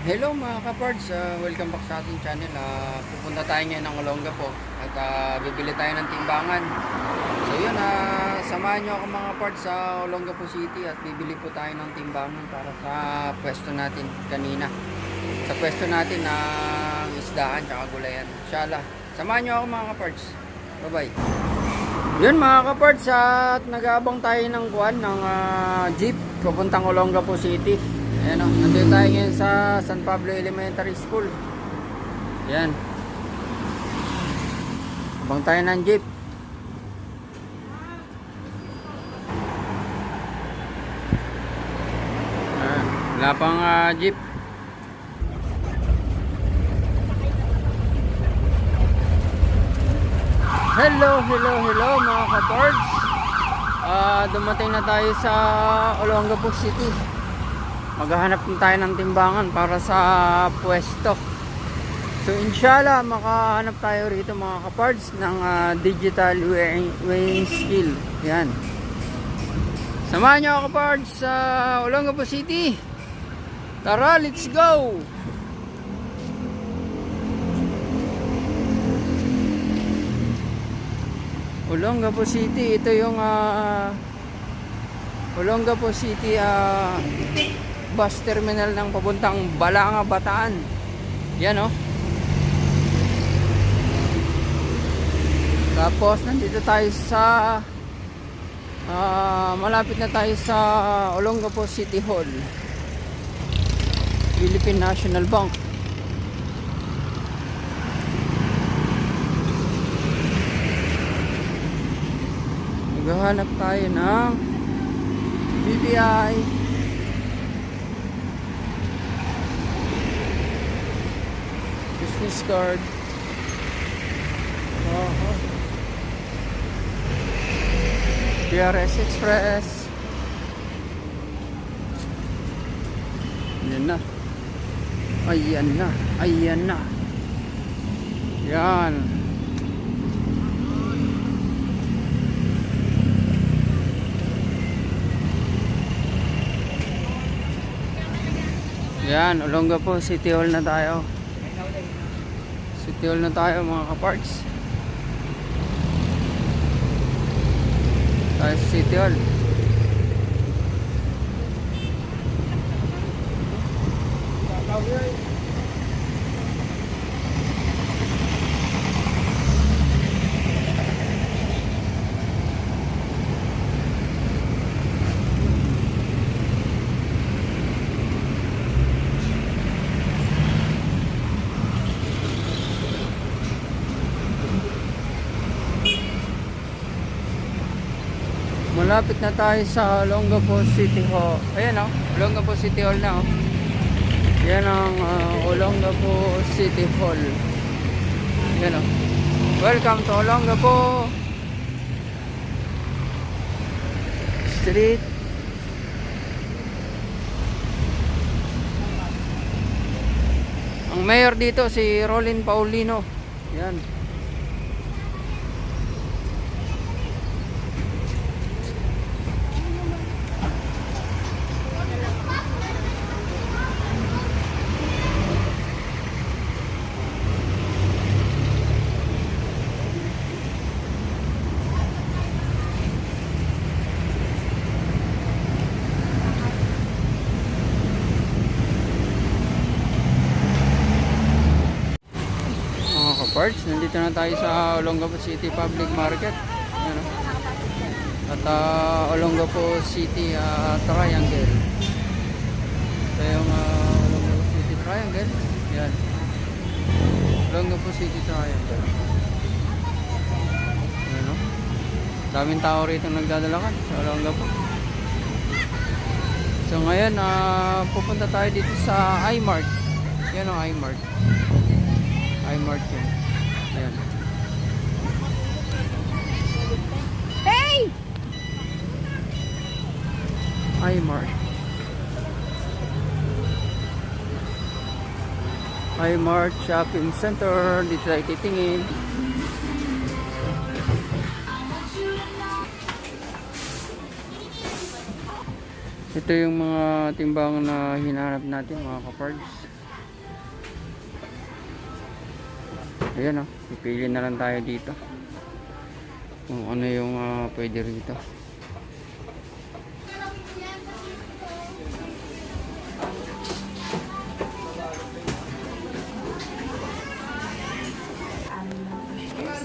Hello mga kapards, welcome back sa ating channel. Pupunta tayo ngayon ng Olongapo at bibili tayo ng timbangan. So yun, samahan nyo ako mga pards sa Olongapo City at bibili po tayo ng timbangan para sa pwesto natin kanina. Sa pwesto natin ng isdaan tsaka gulayan. Inshallah, samahan nyo ako mga kapards. Bye bye. Yun mga kapards, at nag-aabang tayo ng kuwan ng jeep papuntang Olongapo City. Ayan o, nandito tayo ngayon sa San Pablo Elementary School. Ayan. Abang tayo ng jeep. Wala pang jeep. Hello mga kapards. Dumating na tayo sa Olongapo City. Maghahanap na tayo ng timbangan para sa pwesto. So inshallah makahanap tayo rito mga kapards ng digital weighing scale. Yan. Samahan nyo ako kapards sa Olongapo City. Tara, let's go! Olongapo City, ito yung Olongapo City bus terminal ng papuntang Balanga, Bataan. Yan o. Tapos nandito tayo sa malapit na tayo sa Olongapo City Hall, Philippine National Bank. Maghahanap tayo ng BPI, business card, PRS Express. Ayan na. Ayan na. Ayan na. Yan. Yan, Olongapo City Hall na tayo. City Hall na tayo mga kaparts. Tayo sa City Hall. Malapit na tayo sa Olongapo City Hall. Ayan o, Olongapo City Hall na o. Yan ang Olongapo City Hall. Ayan o. Welcome to Olongapo Street. Ang mayor dito si Rolin Paulino. Yan. Parts, nandito na tayo sa Olongapo City Public Market. Ayan, at Olongapo City Triangle. Ito yung Olongapo City Triangle. Yan, Olongapo City Triangle. Ayan, daming tao rito nagdadalakan sa Olongapo. So ngayon pupunta tayo dito sa iMart. Yan ang iMart. iMart yun. Ayan. Hey! iMart. iMart Shopping Center. Dito tayo titingin. Ito yung mga timbangan na hinahanap natin mga kapards. Ayan o, pipili na lang tayo dito kung ano yung pwede rito.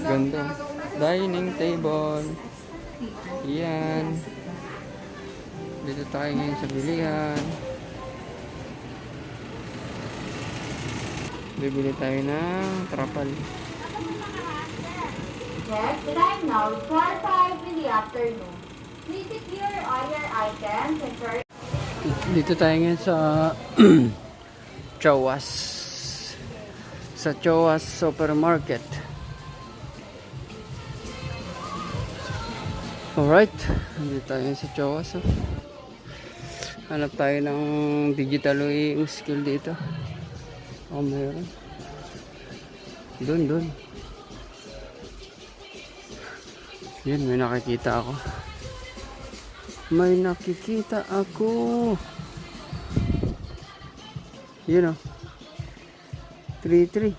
Ganda. Dining table. Yan. Dito tayo ngayon sa bilihan. Bibili tayo ng trapal. Yes, the time now is 12:05 in the afternoon. Please secure all your items and carry. Dito tayo ngayon sa Chowas. Sa Chowas Supermarket. Alright, dito tayo sa Chowas. Oh. Hanap tayo ng digital weighing skill dito. Oh, meron. Doon. Yan, may nakikita ako. May nakikita ako. Yun o. 3-3.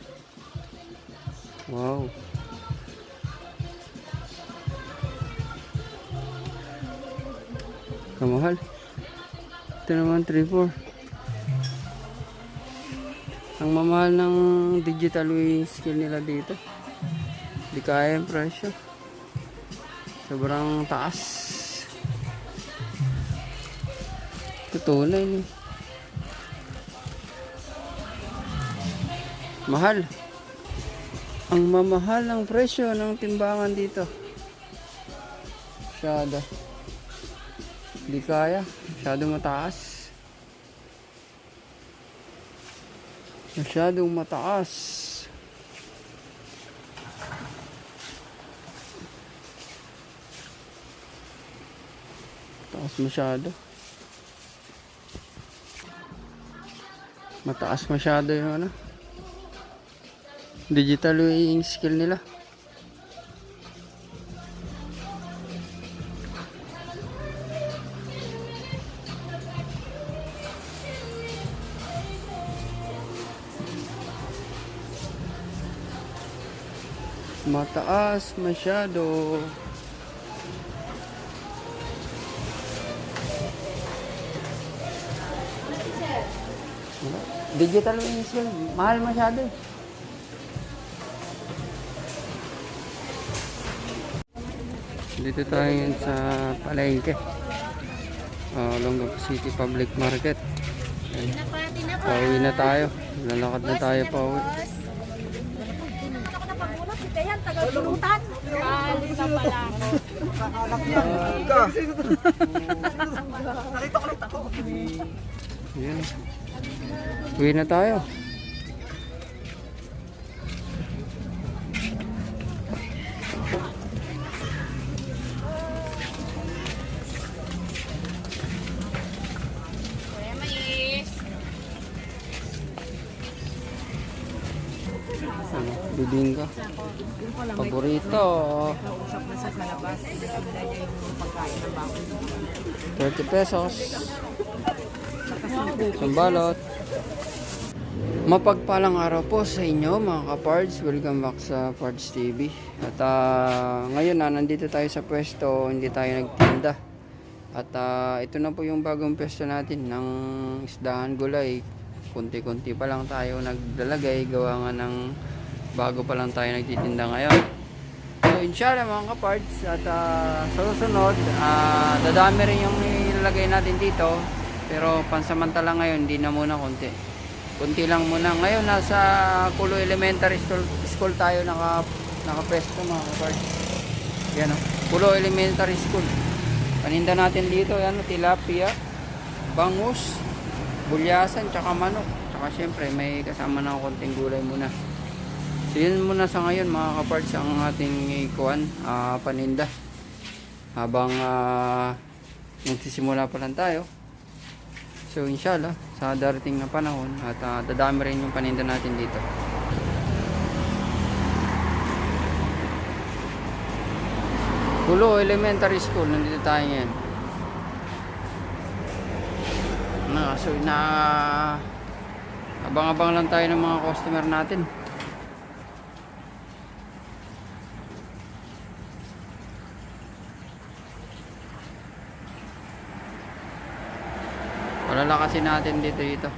Wow. Kamahal. Ito naman 3-4. Ang mamahal ng digital weighing scale nila dito. Di kaya yung presyo. Sobrang taas. Tutunay ni. Mahal. Ang mamahal ng presyo ng timbangan dito. Masyado. Di kaya. Masyado mataas. Masyadong mataas. Taas masyado. Mataas masyado yung ano. Digital weighing skill nila. Mataas masyado. Digital weighing skill, mahal masyado. Dito tayo ngayon sa palengke. Olongapo City Public Market. Pauwi na tayo. Lalakad na tayo pauwi. Tagalutan. Alis na pala ako. Ayan. Uwi na tayo. Ano, bibingka. Paborito. 30 pesos. Sambalot. Mapagpalang araw po sa inyo mga ka-pards. Welcome back sa Pards TV. At ngayon nandito tayo sa pwesto, hindi tayo nagtinda. At ito na po yung bagong pwesto natin ng isdahan gulay. Kunti-kunti pa lang tayo naglalagay, gawa nga ng bago pa lang tayo nagtitinda ngayon. So inshallah mga ka-pards, at sa susunod dadami rin yung ilalagay natin dito. Pero pansamantala ngayon, hindi na muna kunti lang muna. Ngayon nasa Kulo Elementary School tayo nakapesto mga ka-pards. Yan o, Kulo Elementary School. Paninda natin dito, yan o, tilapia, bangus, bulyasan, tsaka manok. Tsaka syempre may kasama na konting gulay muna. So yun muna sa ngayon mga ka-pards ang ating paninda. Habang nagsisimula pa lang tayo. So inshallah sa darating na panahon at dadami rin yung paninda natin dito. Kulo Elementary School, nandito tayo ngayon. So abang-abang lang tayo ng mga customer natin. Palalakasin natin dito.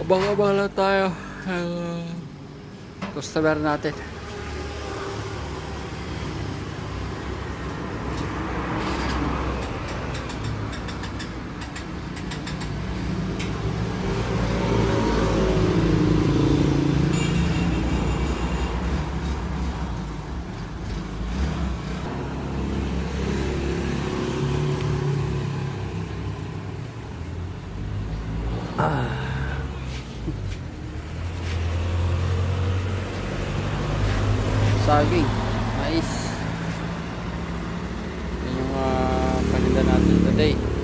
Abang-abang lang tayo. Customer natin. Saging, mais. Yan yung paninda natin today.